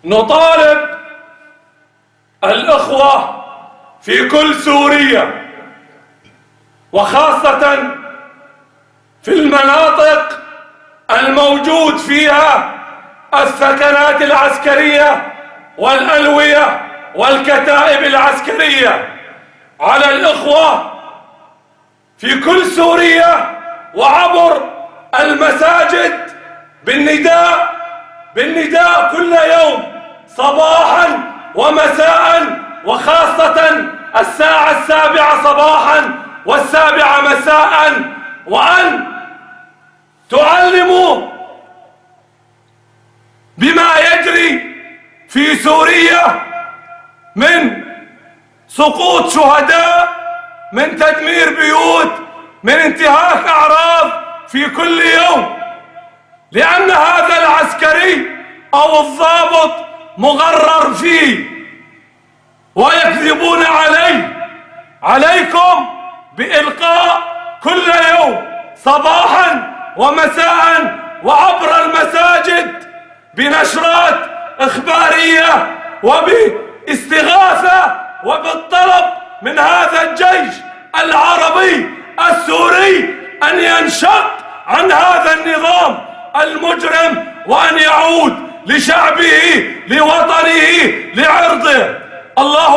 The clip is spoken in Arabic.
نطالب الإخوة في كل سوريا وخاصة في المناطق الموجود فيها الثكنات العسكرية والألوية والكتائب العسكرية، على الإخوة في كل سوريا وعبر المساجد بالنداء كل يوم صباحا ومساء، وخاصة الساعة 7 صباحا و7 مساء، وأن تعلموا بما يجري في سوريا من سقوط شهداء، من تدمير بيوت، من انتهاك أعراض في كل يوم، لأن هذا العسكري أو الضابط مغرر فيه ويكذبون عليه. عليكم بإلقاء كل يوم صباحا ومساء وعبر المساجد بنشرات إخبارية وباستغاثة وبالطلب من هذا الجيش العربي السوري أن ينشق عن هذا النظام المجرم وأن يعود لشعبه، لوطنه، لعرضه. الله